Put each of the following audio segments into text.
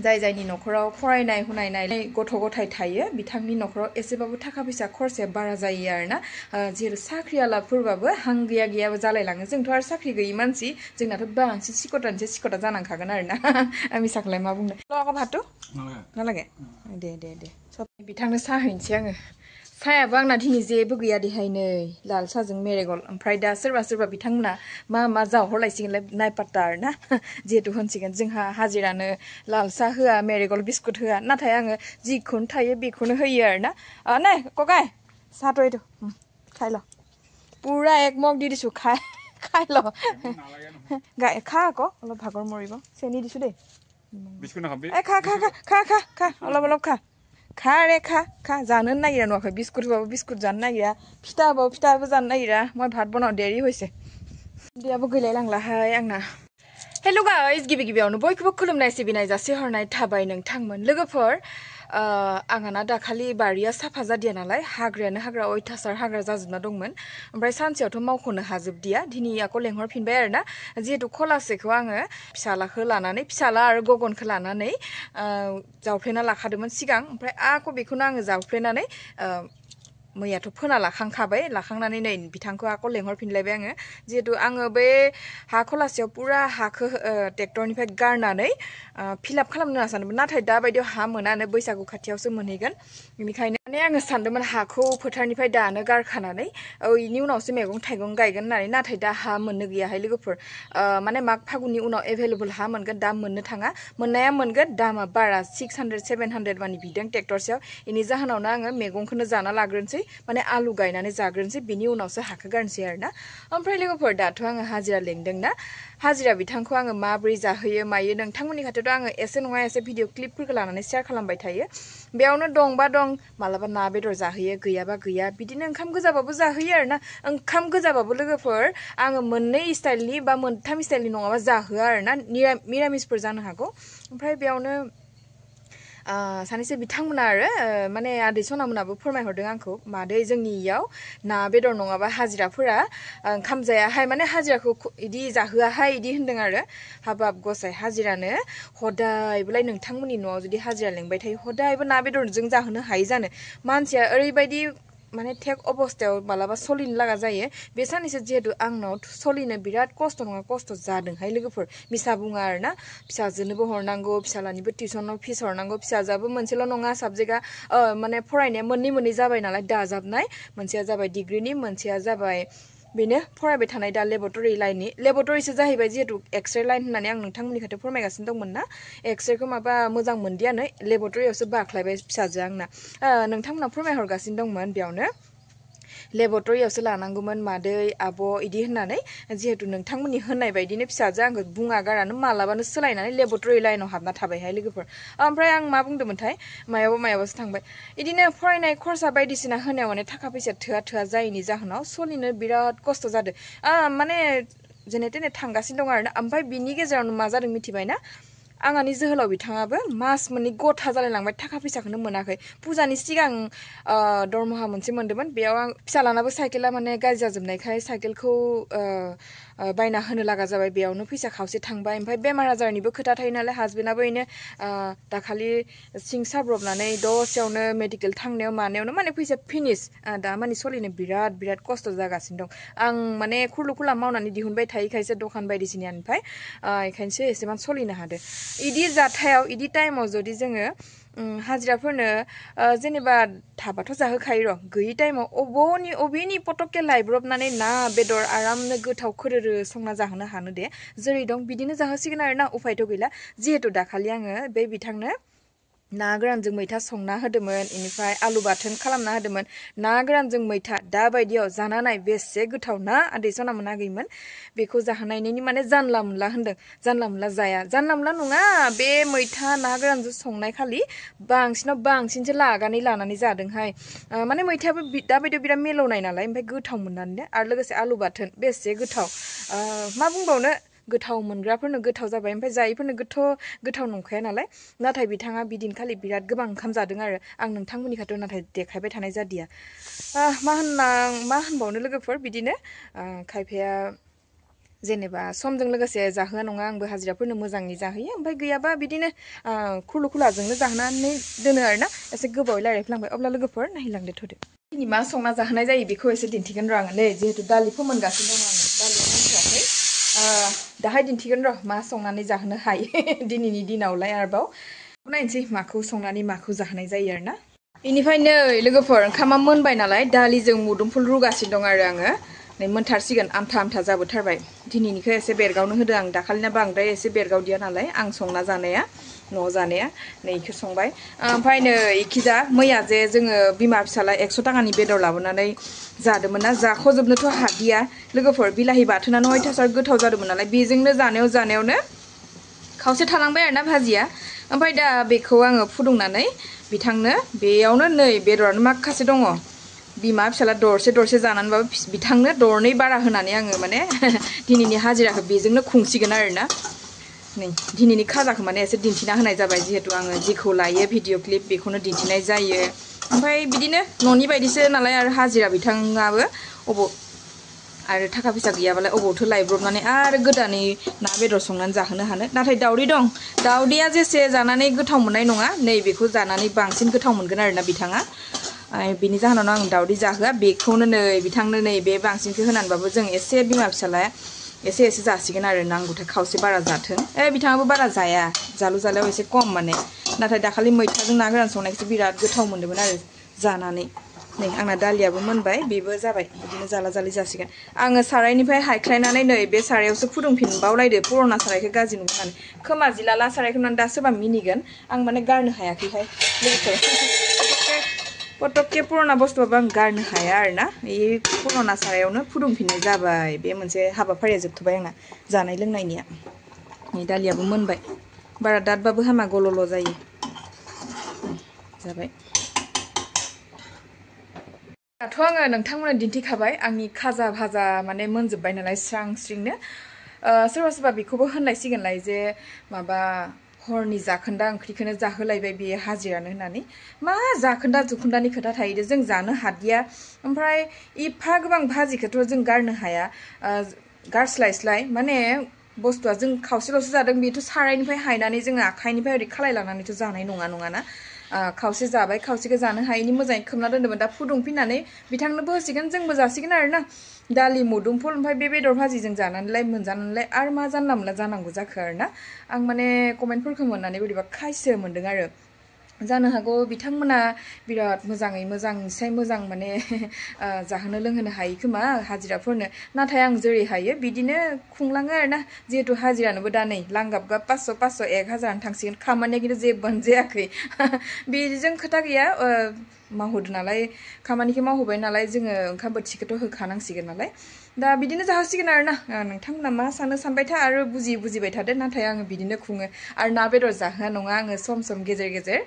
जाय जायनि नखराव फरायनाय हुनायनाय गथ' गथाय थायो बिथांनि नखराव एसेबाबो थाखा फैसा खरसाया बारा जायो आरोना जेरै साख्रियालाफोरबाबो हां गैया गैयाबो जालायलाङो जोंथ' आरो साख्रि गैयि मानसि जोंनाथ' बांसिन सिक'टा जानांखागोन आरोना आं मिसाखौलाय मा बुंनो लागा भातु नालागे दे सब बिथांनो साहा हैनोसै आङो सायाबो आंना दिनै जेबो गैया देहाय नै लाल साहजों मेरेगल ओमफ्राय दा सोरबा बिथांमोना मा जाहरलायसिगोनलाय नायपात्ता आरोना जिहेतु होनसिगोन जोंहा हाजिरानो लाल साहा होआ मेरेगल बिस्कुट होआ नाथाय आङो जिखौनो थायो बेखौनो होयो आरोना नै ककाय साहा तो এইটো খাই ল পুৰা এক মগ দি দিছো খাই ল খা আকৌ অলপ ভাগৰ মৰিব চেনি দিছো দেই বিস্কুট নাখাবি খা অলপ खा रे खा जानो नागिरा नुवाखै बिस्कुट होबाबो बिस्कुट जानो नागिरा फिथा होबाबो फिथाबो जानो नागिरा मैं भात बनाव देरि होइसे उदैयाबो गैलायलांलाहाय आंना हेलो गाइस गिबियावनो बयखौबो खुलुमनाय सिबिनाय जासिहरनाय थाबाय नोंथांमोन लोगोफोर आंहाना दाखालि बारिया साफा जादिया नालाय हाग्रायानो हाग्रा अयथासार हाग्रा जाजोबना दंमोन ओमफ्राय सानसेयावथ' मावख'नो हाजोबदिया दिनै आको लेंहरफिनबाय आरोना जिहेतु खलासेखौ आङो फिसालाखौ लानानै फिसाला आरो गगनखौ लानानै जावफ्लेना लाखादोंमोन सिगां ओमफ्राय आको बेखौनो आङो जावफ्लेनानै मैयाथ' फोना लाखांनानै नै बिथांखौ आको लेंहरफिनलायबाय आङो जिहेतु आङो बे हा खलासेयाव पुरा हाखौ ट्रेक्टरनिफ्राय गारनानै फिलआप खालामनो होनना सानदोंमोन नाथाय दा बायदियाव हा मोनानो बैसागु खाथियावसो मोनहैगोन बेनिखायनो माने आङो सानदोंमोन हाखौ फोथारनिफ्राय दानो गारखानानै इनि उनावसो मैगं थाइगं गायगोन होननानै नाथाय दा हा मोननो गैयाहाय लोगोफोर माने माग फागुननि उनाव एभेलेबल हा मोनगोन दा मोननो थाङा मोननाया मोनगोन दामा बारा 600-700 मानि बिदों ट्रेक्टरसेयाव इनि जाहोनावनो आङो मैगंखौनो जाना लाग्रोनोसै माने आलु गायनानै जाग्रोनोसै बिनि उनावसो हाखौ गारनोसै आरोना ओमफ्राय लोगोफोर दाथ' आङो हाजिरा लेंदोंना हाजिरा बिथांखौ आङो माबोरै जाहोयो मायो नोंथांमोननि खाथियावथ' आङो एसे नङा एसे भिडिअ क्लिपफोरखौ लानानै शेयार खालामबाय थायो बेयावनो दंबा दं मालाबा ना बेदर जाहोयो गैयाबा गैया बिदिनो ओंखाम गोजाबाबो जाहोयो आरोना ओंखाम गोजाबाबो लोगोफोर आङो मोननै स्टाइलनि बा मोनथाम स्टाइलनि नङाबा जाहोआ आरोना निरामिसफोर जानो हागौ ओमफ्राय बेयावनो सानैसो बिथांमोना आरो माने आदै सनामोनाबो फोरमायहरदों आंखौ मादै जोंनि इयाव ना बेदर नङाबा हाजिराफोरा ओंखाम जायाहाय माने हाजिराखौ इदि जाहोआहाय इदि होनदों आरो हाबाब गसाय हाजिरानो हदायबोलाय नोंथांमोननि न'आव जुदि हाजिरा लेंबाय थायो हदायबो ना बेदरजों जाहोनो हायो जानो मानसिया ओरैबायदि माने टेक अबस्थायाव मालाबा सलिनो लागा जायो बे सानैसो जिहेतु आंनाव सलिनो बिराद खस्थ' नङा खस्थ' जादोंहाय लोगोफोर मिसा बुङा आरोना फिसाजोनोबो हरनांगौ फिसालानिबो टिउसनाव फिस हरनांगौ फिसाजाबो मोनसेल' नङा साबजेक्टआ माने फरायनाया मोननै जाबाय नालाय दाजाबनाय मोनसेया जाबाय डिग्रिनि मोनसेया जाबाय बेनो फरायबाय थानाय दा लेबरेटरि लाइननि लेबरेटरिसो जाहैबाय जिहेतु एक्सरे लाइन होननानै आं नोंथांमोननि खाथियाव फोरमायगासिनो दंमोन ना एक्सरेखौ माबा मोजां मोनदियानो लेबरेटरियावसो बाख्लायबाय फिसाजो आंना नोंथांमोना फोरमायहरगासिनो दंमोन बेयावनो लेबरेटरियावसो लानांगौमोन मादै आब' इदि होननानै जिहेतु नोंथांमोननि होननाय बायदिनो फिसाजो आंखौ बुङा गारानो मालाबानो सोलायनानै लेबरेटरि लाइनाव हाबना थाबायहाय लोगोफोर ओमफ्राय आं मा बुंदोंमोनथाय मायावबासो थांबाय इदिनो फरायनाय खरसा बायदिसिना होनायाव माने थाखा फैसा थोआ जायैनि जाहोनाव सलिनो बिराद खस्थ' जादों माने जेने तेने थांगासिनो दं आरोना ओमफ्राय बिनि गेजेरावनो मा जादों मिथिबाय ना आंहानि जोहोलाव बिथाङाबो मास मोननै गथा जालायलांबाय थाखा फैसाखौनो मोनाखै फुजानि सिगां दरमाहा मोनसे मोन्दोंमोन बेयाव आं फिसालानाबो साइकेला माने गाज्रि जाजोबनायखाय साइकेलखौ बायना होनो लागा जाबाय बेयावनो फैसा खावसे थांबाय ओमफ्राय बेमार आजारनिबो खोथा थायो नालाय हासबेन्डआबो इनो दाखालि सिं साब्रबनानै दसेयावनो मेडिकेल थांनायाव मानायावनो माने फैसा फिनिस दा माने सलिनो बिराद खस्थ' जागासिनो दं आं माने खुरलु खुला मावनानै दिहुनबाय थायोखायसो दखान बायदिसिनानिफ्राय बेखायनोसो एसेबां सलिनो हादों इदि जाथायाव इदि टाइमाव जुदि जोङो हाजिराफोरनो जेनेबा थाबाथ' जाहोखायो र' गैयि टाइमाव अबेनि पटकके लायब्रबनानै ना बेदर आरामनो गोथाव खोरोरो संना जाहोनो हानो दे जेरै दं बिदिनो जाहोसिगोन आरोना उफायथ' गैला जिहेतु दाखालि आङो बे बिथांनो ना गोरानजों मैथा संना होदोंमोन इनिफ्राय आलु बाथोन खालामना होदोंमोन ना गोरानजों मैथा दा बायदियाव जाना नाय बेसे गोथाव ना आदै सनामोना गैमोन बेखौ जाहोनायनि माने जानला मोनला होनदों जानला मोनला जाया जानला मोनला नङा बे मैथा ना गोरानजों संनाय खालि बांसिनसो लानानै जादोंहाय माने मैथायाबो दा बायदियाव बिराद मिलौनाय नालाय ओमफ्राय गोथाव मोननानै दे आरो लोगोसे आलु बाथोन बेसे गोथाव मा बुंबावनो गोथाव मोनग्राफोरनो गोथाव जाबाय ओमफ्राय जायैफोरनो गोथाव नंखाया नालाय नाथाय बिथाङा बिदिनखालि बिराद गोबां ओंखाम जादों आरो आं नोंथांमोननि खाथियाव नाथाय देखायबाय थानाय जादिया मा होनबावनो लोगोफोर बिदिनो खायफाया जेनेबा समजों लोगोसे जाहोआ नङा आंबो हाजिराफोरनो मोजाङै जाहोयो ओमफ्राय गैयाबा बिदिनो खुरलु खुलाजोंनो जाहोनानै दोनो आरोना एसे गोबावै रायज्लायफ्लांबाय अब्ला लोगोफोर नायलांदो थ'दो दिनै मा संना जाहोनाय जायो बेखौ एसे दिन्थिगोन र' आङो नै जिहेतु दालि फोमोनगासिनो दं आङो दालिया मोनथ'वाखै दाहाय दिन्थिगोन र' मा संनानै जाहोनो हायो दिनैनि दिनावलाय आरोबाव नायनोसै माखौ संनानै माखौ जाहोनाय जायो आरोना बेनिफ्राय नै लोगोफोर ओंखामा मोनबाय नालाय दालिजों मुदुमफुल रुगासिनो दं आरो आङो नै मोनथारसिगोन आमथा आमथा जाबोथारबाय दिनैनिखौ एसे बेरगावनो होदो आं दाखालिना बांद्राय एसे बेरगावदिया नालाय आं संना जानाया न'आव जानाया नै इखौ संबाय ओमफ्राय नै इखिजा मैया जे जोङो बिमा फिसाला 100 टाकानि बेदर लाबोनानै जादोंमोन ना जाख'जोबनोथ' हादिया लोगोफोर बिलाहि बाथोनानो अयथासार गोथाव जादोंमोन नालाय बेजोंनो जानायावनो खावसे थालांबाय आरोना भाजिया ओमफ्राय दा बेखौ आङो फुदुंनानै बिथांनो बेयावनो नै बेदरानो माखासे दङ बिमा फिसाला दरसे जानानैबाबो बिथांनो दरनै बारा होनानै आङो माने दिनैनि हाजिराखौ बेजोंनो खुंसिगोन आरोना नै दिनैनि खाजाखौ माने एसे दिन्थिना होनाय जाबाय जिहेतु आङो जेखौ लायो भिडिअ क्लिप बेखौनो दिन्थिनाय जायो ओमफ्राय बिदिनो न'नि बायदिसो नालाय आरो हाजिरा बिथाङाबो अबाव आरो थाखा फैसा गैयाबालाय अबावथो लायब्रबनानै आरो गोदानै ना बेदर संनानै जाहोनो हानो नाथाय दावदै दं दावदैया जेसे जानानै गोथाव मोननाय नङा नैबेखौ जानानै बांसिन गोथाव मोनगोन आरोना बिथाङा बिनि जाहोनावनो आं दावदै जाहोआ बेखौनो नै बिथांनो नै बे बांसिनखौ होनानैबाबो जों एसे बिमा फिसालाया एसे जासिगोन आरो नांगौथाय खावसे बारा जाथों बिथाङाबो बारा जाया जालु जालायाव एसे खम माने नाथाय दाखालि मैथाजों ना गोरान संनायखौसो बिराद गोथाव मोन्दोंमोन आरो जानानै नै आंना दालियाबो मोनबाय बेबो जाबाय बिदिनो जाला जालि जासिगोन आङो सारायनिफ्राय हायख्लायनानै नै बे सारायावसो फुदुंफिनबावलायदो पुरना सारायखौ गाज्रि नुनानै खोमा जिलाला सारायखौ नुनानै दा सोरबा मिनिगोन आं माने गारनो हायाखैहाय लोगोफोर पटकके पुरना बुस्थुबाबो आं गारनो हाया आरोना बे पुरना सारायावनो फुदुंफिननाय जाबाय बे मोनसे हाबाफारिया जोबथ'बाय आंना जानाय लोंनायनिया नै दालियाबो मोनबाय बारा दादबाबो हामा गल'ल' जायो जाबाय दाथ' आङो नोंथांमोननो दिन्थिखाबाय आंनि खाजा भाजा माने मोनजोब्बाय नालाय स्रां स्रिंनो सोरबा बेखौबो होनलायसिगोनलाय जे माबा हरनि जाखोन्दा ओंख्रिखौनो जाहोलायबाय बेयो हाजिरानो होननानै मा जाखोन्दा जुखोन्दानि खोथा थायो जों जानो हादिया ओमफ्राय एफा गोबां भाजिखौथ' जों गारनो हाया गारस्लायस्लाय माने बुस्थुआ जों खावसेल'सो जादों बेथ' सारायनिफ्राय हायनानै जोङो आखाइनिफ्राय ओरै खालायलांनानैथ' जानाय नङाना खावसे जाबाय खावसेखौ जानो हायैनि मोजाङै खोबना दोन्दोंमोन दा फुदुंफिननानै बिथांनोबो होसिगोन जोंबो जासिगोन आरोना दालि मुदुमफुल ओमफ्राय बे बेदर भाजिजों जानानैलाय मोनजानानैलाय आरो मा जानला मोनला जानांगौ जाखो आरोना आं माने कमेन्टफोरखौ मोननानै बोरैबा खायसो मोन्दों आरो जानो हागौ बिथांमोना बिराद मोजाङै मोजांनिसाय मोजां माने जाहोनो लोंहोनो हायो खोमा हाजिराफोरनो नाथाय आं जेरै हायो बिदिनो खुंलाङो आरोना जिहेतु हाजिरानोबो दा नै लांगाब गाब 500 1000 थांसिगोन खामानिया खिन्थु जेबोआनो जायाखै बेजों खोथा गैया मावहोदो नालाय खामानिखौ मावहोबाय नालाय जोङो ओंखाम बोथिसेखौथ' होखानांसिगोन नालाय दा बिदिनो जाहोसिगोन आरोना नोंथांमोना मा सानबाय था आरो बुजिबाय थादो नाथाय आङो बिदिनो खुङो आरो ना बेदर जाहोआ नङा आङो सम गेजेर गेजेर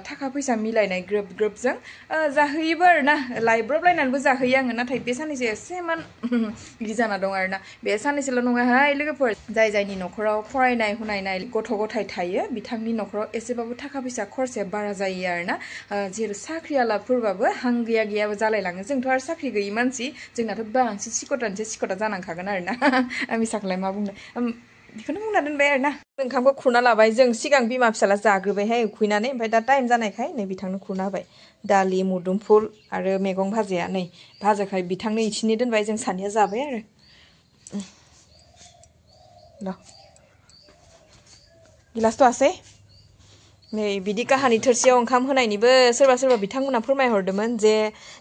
थाखा फैसा मिलायनाय ग्रोबजों जाहोयोबो आरोना लायब्रबलायनानैबो जाहोयो आङो नाथाय बे साननैसो एसेमान बिदि जाना दं आरोना बे साननैसोल' नङाहाय लोगोफोर जायनि न'खराव फरायनाय हुनायनाय गथ' गथाय थायो बिथांनि न'खराव एसेबाबो थाखा फैसा खरसाया बारा जायो आरोना जेरै साख्रियालाफोरबाबो हां गैयाबो जालायलाङो जोंथ' आरो साख्रि गैयि मानसि जोंनाथ' बांसिन सिख'था जानांखागोन आरोना मिसाखौलाय मा बुंनो बेखौनो बुंना दोनबाय आरोना ओंखामखौ खुरना लाबाय जों सिगां बिमा फिसाला जाग्रोबायहाय उखैनानै ओमफ्राय दा टाइम जानायखाय नै बिथांनो खुरना होबाय दालि मुदुमफुल आरो मैगं भाजाया नै भाजाखाय बिथांनो इसिनि दोनबाय जों सानैया जाबाय आरो गिलासथ' आसै नै बिदि काहानि थोरसियाव ओंखाम होनायनिबो सोरबा बिथांमोना फोरमायहरदोंमोन जे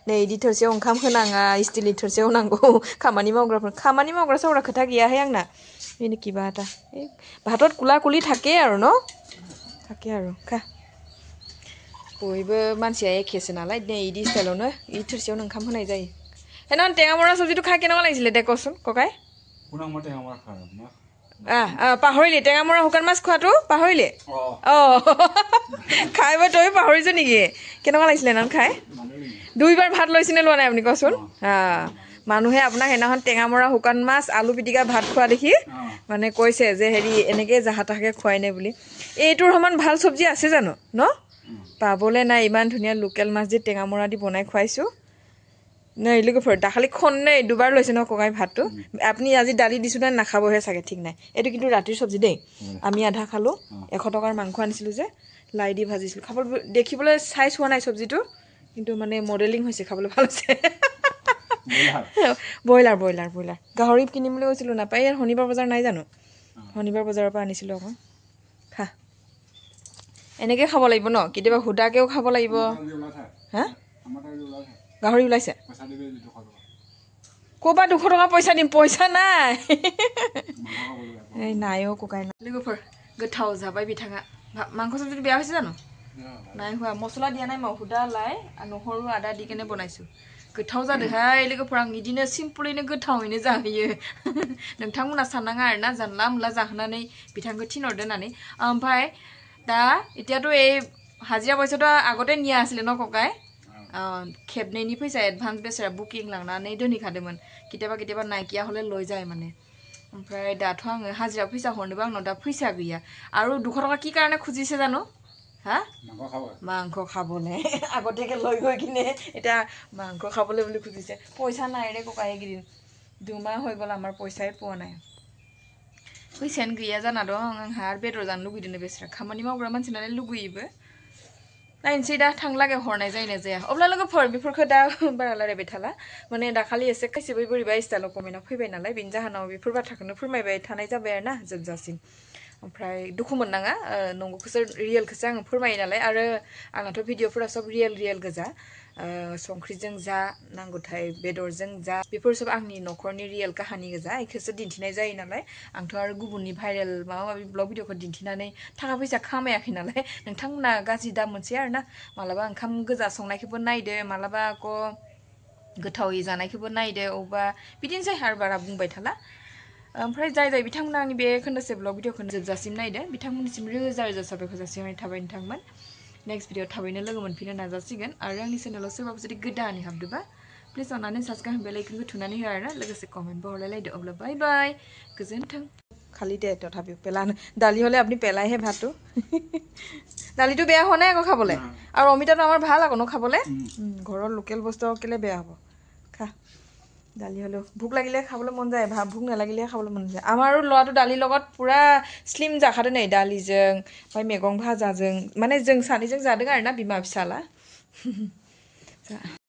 नै बिदि थोरसियाव ओंखाम होनाङा स्टिलनि थोरसियाव होनांगौ खामानि मावग्रा सावग्रा खोथा गैयाहाय आंना बेनो किबा এটা ভাতত কুলা কুলি থাকে আৰু ন থাকে আৰু खा बयबो मानसिया एखेसो नालाय नै इदि स्टाइलावनो इ थोरसियावनो ओंखाम होनाय जायो সেইদিনাখন টেঙামৰা চব্জিটো খাই কেনেকুৱা লাগিছিলে দে কচোন ককাই পাহৰিলি টেঙামৰা শুকান মাছ খোৱাটো পাহৰিলি খাই বৈ তই পাহৰিছ নেকি কেনেকুৱা লাগিছিলে সেইদিনাখন খাই 2 বাৰ ভাত লৈছিলে লোৱা নাই আপুনি কচোন মানুহে আপোনাক সেইদিনাখন টেঙামৰা শুকান মাছ আলু পিটিকা ভাত খোৱা দেখি মানে কৈছে যে হেৰি এনেকৈ জাহা তাহাকে খুৱাই নে বুলি এইটোৰ সমান ভাল চব্জি আছে জানো ন পাবলৈ নাই ইমান ধুনীয়া লোকেল মাছ দি টেঙামৰা দি বনাই খুৱাইছোঁ নাই লোকফৰ দাখালি খন্নে দুবাৰ লৈছে ন ককাই ভাতটো আপুনি আজি দালি দিছো না নাখাবহে চাগে ঠিক নাই এইটো কিন্তু ৰাতিৰ চব্জি দেই আমি আধা খালো 100 টকাৰ মাংস আনিছিলো যে লাই দি ভাজিছিলো খাবলৈ দেখিবলৈ চাইজ হোৱা নাই চব্জিটো কিন্তু মানে মডেলিং হৈছে খাবলৈ ভাল হৈছে ব্ৰইলাৰ ব্ৰইলাৰ ব্ৰইলাৰ গাহৰি কিনিম বুলি কৈছিলো নাপাই ইয়াৰ শনিবাৰ বজাৰ নাই জানো শনিবাৰ বজাৰৰ পৰা আনিছিলো আকৌ খা এনেকৈ খাব লাগিব ন কেতিয়াবা হুদাকেও খাব লাগিব হা গাহৰি ওলাইছে ক'ৰবাত 200 টকা পইচা দিম পইচা নাই এই নাইও ককাই লোকফৰ গোথাও যাবাই বিথাঙা মাংস চব্জিটো বেয়া হৈছে জানো নাই হোৱা মছলা দিয়া নাই মই হুদা লাই নহৰু আদা দি কেনে বনাইছো गोथाव जादोंहाय लोगोफोर आं बिदिनो सिम्पलैनो गोथावैनो जाहैयो नोंथांमोना साननाङा आरोना जानला मोनला जाहोनानै बिथांखौ थिनहरदो होननानै ओमफ्राय दा एতিয়াथ' এই हाजिरा पयसाथ' আগতে নিয়া आছিলে न ककाय खेबनैनि फैसा एडभान्स बेसारा बुकिं लांनानै दोनहैखादोंमोन केতিয়াबा केতিয়াबा नायकिया हले लय जाय माने ओमफ्राय दाथ' आङो हाजिरा फैसा हरनोबो आंनाव दा फैसा गैया আৰু 200 টকা কি কাৰণে খুজিছে জানো হা মাংস খাবলে আগতেকে লৈ গৈ কিনে এটা মাংস খাবলে বুলি খুজিছে পইচা নাই ৰে ককাই গিদিন দুমাহ হৈ গল আমাৰ পইচাই পোৱা নাই फैसायानो गैया जाना दं आंहा आरो बेदर जानो लुगैदोंनो बेसरा खामानि मावग्रा मानसि नालाय लुगैयोबो नायनोसै दा थांलागे हरनाय जायना जाया अब्ला लोगोफोर बेफोरखौ दा बारा रायलायबाय थाला माने दाखालि एसे खायसेबो बोरैबा स्टाइलाव कमेन्टआव फैबाय नालाय बेनि जाहोनाव बेफोर बाथ्राखौनो फोरमायबाय थानाय जाबाय आरोना जोबजासिम ओमफ्राय दुखु मोननाङा नंगौखौसो रियेलखौसो आङो फोरमायो नालाय आरो आंनाथ' भिडिअफोरा सब रियेल गोजा संख्रिजों जा नांगौथाय बेदरजों जा बेफोर सब आंनि न'खरनि रियेल काहानि गोजा इखौसो दिन्थिनाय जायो नालाय आंथ' आरो गुबुननि भाइरेल माबा माबि ब्लग भिडिअखौ दिन्थिनानै थाखा फैसा खामायाखै नालाय नोंथांमोना गाज्रि दा मोनसै आरोना मालाबा ओंखाम गोजा संनायखौबो नायदो मालाबा आक' गोथावै जानायखौबो नायदो अबा बिदिनोसै आरो बारा बुंबाय थाला ओमफ्राय जाय जाय बिथांमोना आंनि बे खोन्दोसे ब्लग भिडिअखौ जोबजासिम नायदो बिथांमोननिसिम रोजा रोजा साबायखर जासिहरनाय थाबाय नोंथांमोन नेक्स्ट भिडिअ थाबैनो लोगो मोनफिननो नाजासिगोन आरो आंनि चेनेलाव सोरबाबो जुदि गोदानै हाबदोंबा प्लिज अननानै साबस्क्राइब बेल आइकनखौ थुनानै हो आरोना लोगोसे कमेन्टबो हरलायलायदो अब्ला बाय बाय गोजोन्थों खाली दे तथापिও পেলানো দালি হলে আপুনি পেলাইহে ভাতটো দালিটো বেয়া হোৱা নাই আকৌ খাবলৈ আৰু অমিতাটো আমাৰ ভাল আকৌ ন খাবলৈ ঘৰৰ লোকেল বস্তু কেলে বেয়া হ'ব খা দালি হলো ভোক লাগিলে খাবলৈ মন যায় ভোক নালাগিলে খাবলৈ মন যায় আমাৰো ল'ৰাটো দালিৰ লগত পুৰা স্লিম जाखादो नै दालिजों ओमफ्राय मैगं भाजाजों माने जों सानैजों जादों आरोना बिमा फिसाला